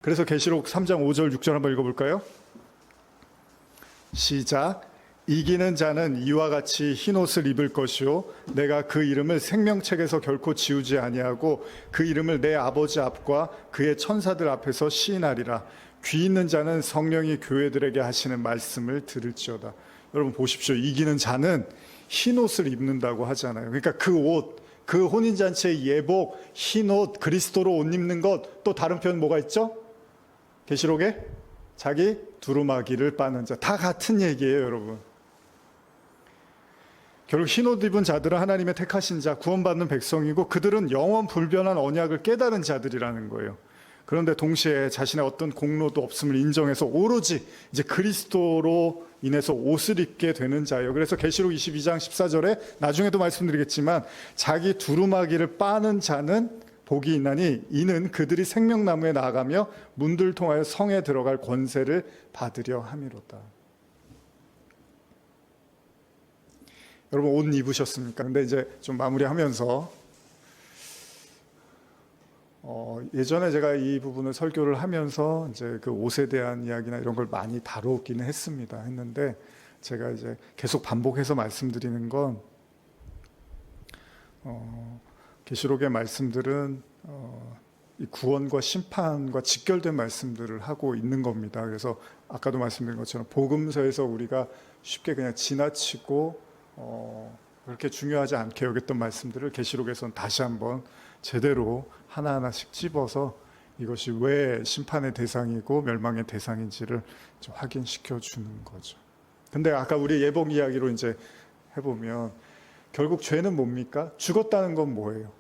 그래서 계시록 3장 5절 6절 한번 읽어볼까요? 시작. 이기는 자는 이와 같이 흰옷을 입을 것이요 내가 그 이름을 생명책에서 결코 지우지 아니하고 그 이름을 내 아버지 앞과 그의 천사들 앞에서 시인하리라. 귀 있는 자는 성령이 교회들에게 하시는 말씀을 들을지어다. 여러분 보십시오. 이기는 자는 흰옷을 입는다고 하잖아요. 그러니까 그 옷, 그 혼인잔치의 예복, 흰옷, 그리스도로 옷 입는 것, 또 다른 표현 뭐가 있죠? 계시록에 자기 두루마기를 빠는 자. 다 같은 얘기예요, 여러분. 결국 흰옷 입은 자들은 하나님의 택하신 자, 구원받는 백성이고 그들은 영원 불변한 언약을 깨달은 자들이라는 거예요. 그런데 동시에 자신의 어떤 공로도 없음을 인정해서 오로지 이제 그리스도로 인해서 옷을 입게 되는 자예요. 그래서 계시록 22장 14절에 나중에도 말씀드리겠지만 자기 두루마기를 빠는 자는 복이 있나니 이는 그들이 생명나무에 나아가며 문들 통하여 성에 들어갈 권세를 받으려 함이로다. 여러분 옷 입으셨습니까? 근데 이제 좀 마무리하면서 예전에 제가 이 부분을 설교를 하면서 이제 그 옷에 대한 이야기나 이런 걸 많이 다루기는 했는데 제가 이제 계속 반복해서 말씀드리는 건 계시록의 말씀들은 이 구원과 심판과 직결된 말씀들을 하고 있는 겁니다. 그래서 아까도 말씀드린 것처럼 복음서에서 우리가 쉽게 그냥 지나치고 그렇게 중요하지 않게 여겼던 말씀들을 계시록에서는 다시 한번 제대로 하나하나씩 집어서 이것이 왜 심판의 대상이고 멸망의 대상인지를 좀 확인시켜 주는 거죠. 근데 아까 우리 예복 이야기로 이제 해보면 결국 죄는 뭡니까? 죽었다는 건 뭐예요?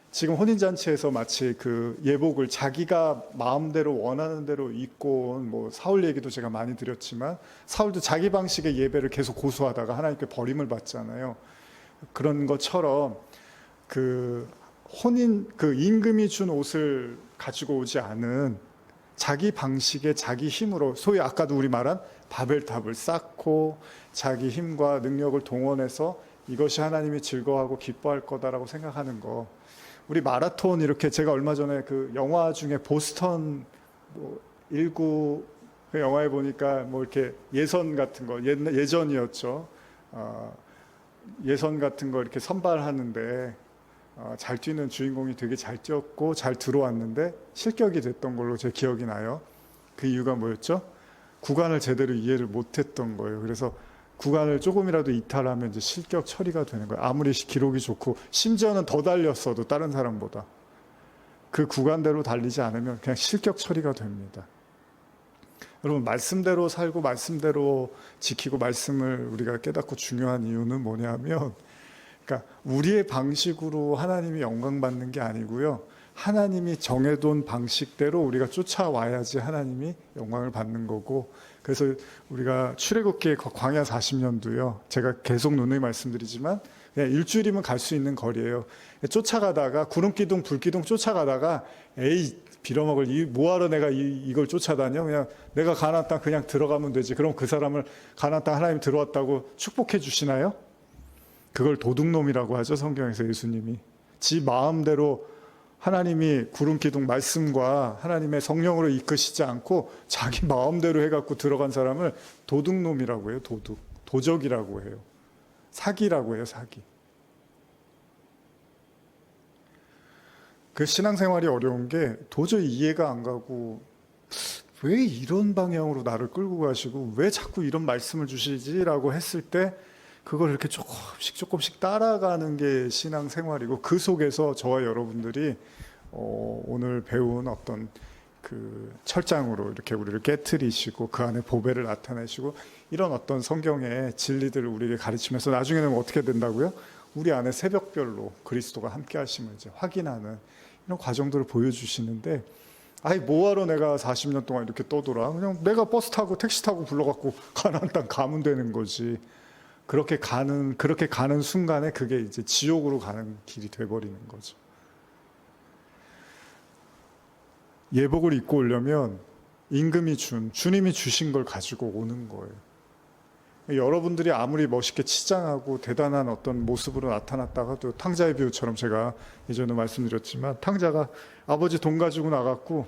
지금 혼인잔치에서 마치 그 예복을 자기가 마음대로 원하는 대로 입고 온 뭐 사울 얘기도 제가 많이 드렸지만 사울도 자기 방식의 예배를 계속 고수하다가 하나님께 버림을 받잖아요. 그런 것처럼 그 임금이 준 옷을 가지고 오지 않은 자기 방식의 자기 힘으로 소위 아까도 우리 말한 바벨탑을 쌓고 자기 힘과 능력을 동원해서 이것이 하나님이 즐거워하고 기뻐할 거다라고 생각하는 거. 우리 마라톤 이렇게 제가 얼마 전에 그 영화 중에 보스턴 19 그 영화에 보니까 뭐 이렇게 예선 같은 거 예전이었죠. 예선 같은 거 이렇게 선발하는데 잘 뛰는 주인공이 되게 잘 뛰었고 잘 들어왔는데 실격이 됐던 걸로 제 기억이 나요. 그 이유가 뭐였죠? 구간을 제대로 이해를 못했던 거예요. 그래서 구간을 조금이라도 이탈하면 이제 실격 처리가 되는 거예요. 아무리 기록이 좋고 심지어는 더 달렸어도 다른 사람보다 그 구간대로 달리지 않으면 그냥 실격 처리가 됩니다. 여러분 말씀대로 살고 말씀대로 지키고 말씀을 우리가 깨닫고 중요한 이유는 뭐냐면 그러니까 우리의 방식으로 하나님이 영광 받는 게 아니고요. 하나님이 정해둔 방식대로 우리가 쫓아와야지 하나님이 영광을 받는 거고 그래서 우리가 출애굽기의 광야 40년도요. 제가 계속 누누이 말씀드리지만 그냥 일주일이면 갈 수 있는 거리예요. 쫓아가다가 구름기둥 불기둥 쫓아가다가 에이 빌어먹을 뭐하러 내가 이걸 쫓아다녀. 그냥 내가 가나안 땅 그냥 들어가면 되지. 그럼 그 사람을 가나안 땅 하나님 들어왔다고 축복해 주시나요? 그걸 도둑놈이라고 하죠. 성경에서 예수님이. 지 마음대로 하나님이 구름기둥 말씀과 하나님의 성령으로 이끄시지 않고 자기 마음대로 해갖고 들어간 사람을 도둑놈이라고 해요. 도적이라고 해요. 사기라고 해요. 사기. 그 신앙생활이 어려운 게 도저히 이해가 안 가고 왜 이런 방향으로 나를 끌고 가시고 왜 자꾸 이런 말씀을 주시지라고 했을 때 그걸 이렇게 조금씩 따라가는 게 신앙생활이고 그 속에서 저와 여러분들이 오늘 배운 어떤 그 철장으로 이렇게 우리를 깨트리시고 그 안에 보배를 나타내시고 이런 어떤 성경의 진리들을 우리에게 가르치면서 나중에는 어떻게 된다고요? 우리 안에 새벽별로 그리스도가 함께 하심을 이제 확인하는 이런 과정들을 보여주시는데 아이 뭐하러 내가 40년 동안 이렇게 떠돌아? 그냥 내가 버스 타고 택시 타고 불러갖고 가나안 땅 가면 되는 거지. 그렇게 가는 순간에 그게 이제 지옥으로 가는 길이 돼버리는 거죠. 예복을 입고 오려면 주님이 주신 걸 가지고 오는 거예요. 여러분들이 아무리 멋있게 치장하고 대단한 어떤 모습으로 나타났다가도 탕자의 비유처럼 제가 예전에 말씀드렸지만 탕자가 아버지 돈 가지고 나갔고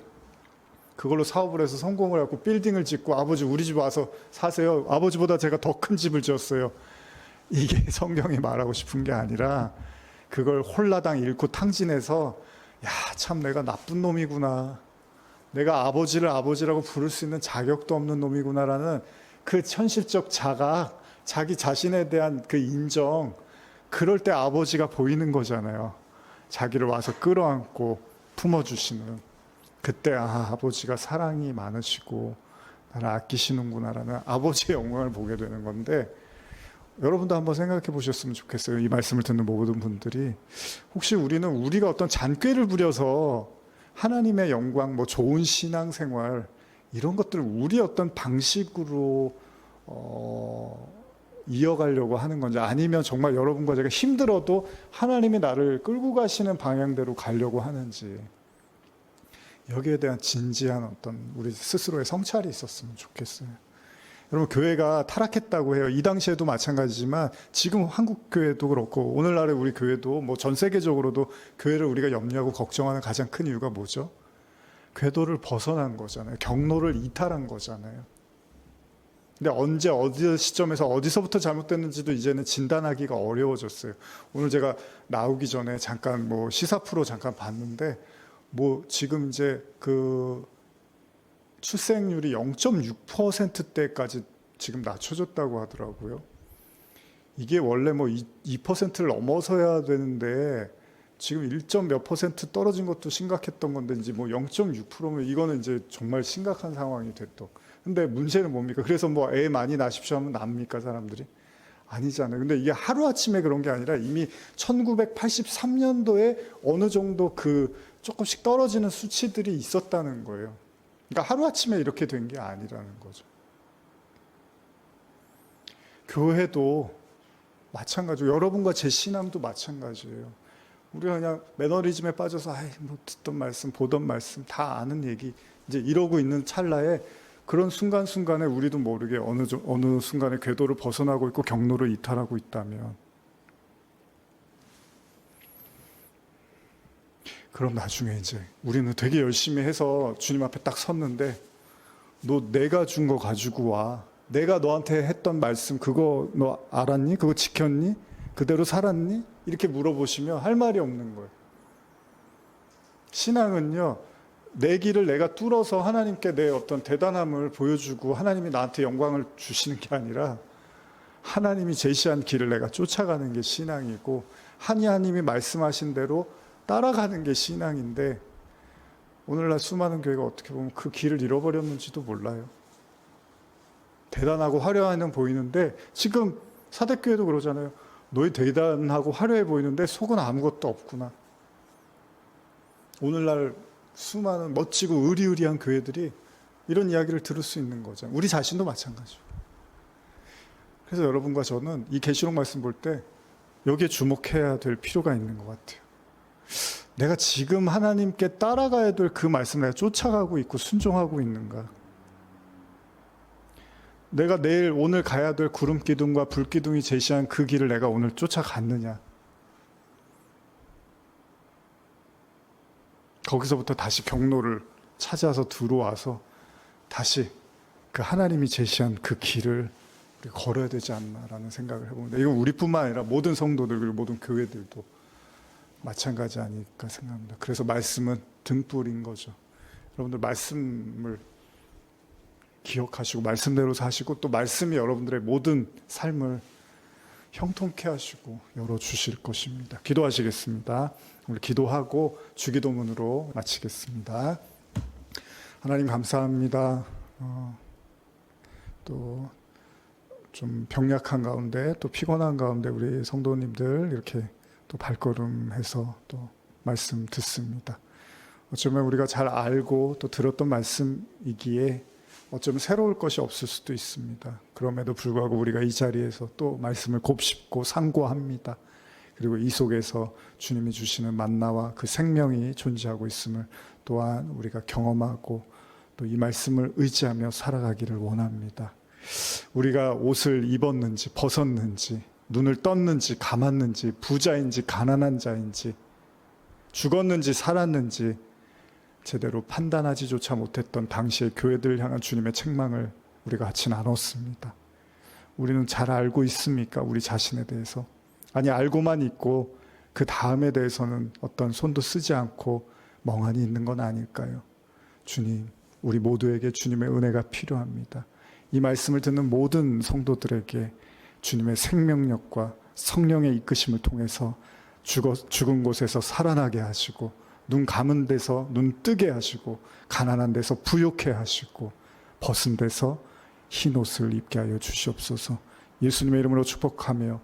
그걸로 사업을 해서 성공을 하고 빌딩을 짓고 아버지 우리 집 와서 사세요. 아버지보다 제가 더 큰 집을 지었어요. 이게 성경이 말하고 싶은 게 아니라 그걸 홀라당 잃고 탕진해서 야, 참 내가 나쁜 놈이구나. 내가 아버지를 아버지라고 부를 수 있는 자격도 없는 놈이구나라는 그 현실적 자각, 자기 자신에 대한 그 인정, 그럴 때 아버지가 보이는 거잖아요. 자기를 와서 끌어안고 품어주시는. 그때 아버지가 사랑이 많으시고 나를 아끼시는구나라는 아버지의 영광을 보게 되는 건데, 여러분도 한번 생각해 보셨으면 좋겠어요. 이 말씀을 듣는 모든 분들이 혹시 우리가 어떤 잔꾀를 부려서 하나님의 영광, 뭐 좋은 신앙생활 이런 것들을 우리 어떤 방식으로 이어가려고 하는 건지, 아니면 정말 여러분과 제가 힘들어도 하나님이 나를 끌고 가시는 방향대로 가려고 하는지, 여기에 대한 진지한 어떤 우리 스스로의 성찰이 있었으면 좋겠어요. 여러분, 교회가 타락했다고 해요. 이 당시에도 마찬가지지만 지금 한국 교회도 그렇고 오늘날의 우리 교회도 뭐 전 세계적으로도 교회를 우리가 염려하고 걱정하는 가장 큰 이유가 뭐죠? 궤도를 벗어난 거잖아요. 경로를 이탈한 거잖아요. 근데 언제 어디 시점에서 어디서부터 잘못됐는지도 이제는 진단하기가 어려워졌어요. 오늘 제가 나오기 전에 잠깐 뭐 시사 프로 잠깐 봤는데, 뭐 지금 이제 그 출생률이 0.6%대까지 지금 낮춰졌다고 하더라고요. 이게 원래 뭐 2%를 넘어서야 되는데 지금 1점 몇 퍼센트 떨어진 것도 심각했던 건데, 이제 뭐 0.6%면 이거는 이제 정말 심각한 상황이 됐던. 근데 문제는 뭡니까? 그래서 뭐 애 많이 낳으십시오 하면 납니까, 사람들이? 아니잖아요. 근데 이게 하루아침에 그런 게 아니라 이미 1983년도에 어느 정도 그 조금씩 떨어지는 수치들이 있었다는 거예요. 그러니까 하루아침에 이렇게 된 게 아니라는 거죠. 교회도 마찬가지고 여러분과 제 신앙도 마찬가지예요. 우리가 그냥 매너리즘에 빠져서 뭐 듣던 말씀, 보던 말씀 다 아는 얘기 이제 이러고 있는 찰나에, 그런 순간순간에 우리도 모르게 어느 순간에 궤도를 벗어나고 있고 경로를 이탈하고 있다면, 그럼 나중에 이제 우리는 되게 열심히 해서 주님 앞에 딱 섰는데, 너 내가 준 거 가지고 와. 내가 너한테 했던 말씀 그거 너 알았니? 그거 지켰니? 그대로 살았니? 이렇게 물어보시면 할 말이 없는 거예요. 신앙은요, 내 길을 내가 뚫어서 하나님께 내 어떤 대단함을 보여주고 하나님이 나한테 영광을 주시는 게 아니라, 하나님이 제시한 길을 내가 쫓아가는 게 신앙이고, 하나님이 말씀하신 대로 따라가는 게 신앙인데, 오늘날 수많은 교회가 어떻게 보면 그 길을 잃어버렸는지도 몰라요. 대단하고 화려한 보이는데, 지금 사대교회도 그러잖아요. 너희 대단하고 화려해 보이는데 속은 아무것도 없구나. 오늘날 수많은 멋지고 의리의리한 교회들이 이런 이야기를 들을 수 있는 거죠. 우리 자신도 마찬가지고. 그래서 여러분과 저는 이 계시록 말씀 볼 때 여기에 주목해야 될 필요가 있는 것 같아요. 내가 지금 하나님께 따라가야 될 그 말씀을 내가 쫓아가고 있고 순종하고 있는가? 내가 오늘 가야 될 구름 기둥과 불 기둥이 제시한 그 길을 내가 오늘 쫓아갔느냐? 거기서부터 다시 경로를 찾아서 들어와서 다시 그 하나님이 제시한 그 길을 걸어야 되지 않나라는 생각을 해봅니다. 이건 우리뿐만 아니라 모든 성도들, 그리고 모든 교회들도 마찬가지 아닐까 생각합니다. 그래서 말씀은 등불인 거죠. 여러분들 말씀을 기억하시고 말씀대로 사시고, 또 말씀이 여러분들의 모든 삶을 형통케 하시고 열어주실 것입니다. 기도하시겠습니다. 우리 기도하고 주기도문으로 마치겠습니다. 하나님 감사합니다. 또 좀 병약한 가운데, 또 피곤한 가운데 우리 성도님들 이렇게 또 발걸음해서 또 말씀 듣습니다. 어쩌면 우리가 잘 알고 또 들었던 말씀이기에 어쩌면 새로울 것이 없을 수도 있습니다. 그럼에도 불구하고 우리가 이 자리에서 또 말씀을 곱씹고 상고합니다. 그리고 이 속에서 주님이 주시는 만나와 그 생명이 존재하고 있음을 또한 우리가 경험하고 또 이 말씀을 의지하며 살아가기를 원합니다. 우리가 옷을 입었는지 벗었는지, 눈을 떴는지 감았는지, 부자인지 가난한 자인지, 죽었는지 살았는지, 제대로 판단하지조차 못했던 당시의 교회들을 향한 주님의 책망을 우리가 같이 나눴습니다. 우리는 잘 알고 있습니까? 우리 자신에 대해서. 아니, 알고만 있고 그 다음에 대해서는 어떤 손도 쓰지 않고 멍하니 있는 건 아닐까요? 주님, 우리 모두에게 주님의 은혜가 필요합니다. 이 말씀을 듣는 모든 성도들에게 주님의 생명력과 성령의 이끄심을 통해서 죽은 곳에서 살아나게 하시고, 눈 감은 데서 눈 뜨게 하시고, 가난한 데서 부욕해 하시고, 벗은 데서 흰 옷을 입게 하여 주시옵소서. 예수님의 이름으로 축복하며,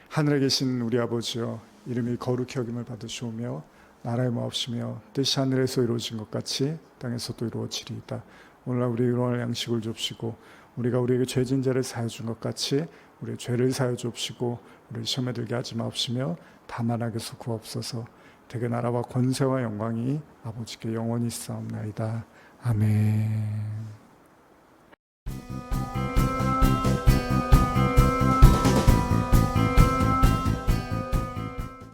하늘에 계신 우리 아버지여, 이름이 거룩히 여김을 받으시오며 나라의 마옵시며 뜻이 하늘에서 이루어진 것 같이 땅에서도 이루어지리이다. 오늘날 우리 일용할 양식을 줍시고, 우리가 우리에게 죄진 자를 사하여 준 것 같이 우리의 죄를 사하여 줍시고, 우리를 시험에 들게 하지 마옵시며 다만 악에서 구하옵소서. 대개 나라와 권세와 영광이 아버지께 영원히 있사옵나이다. 아멘.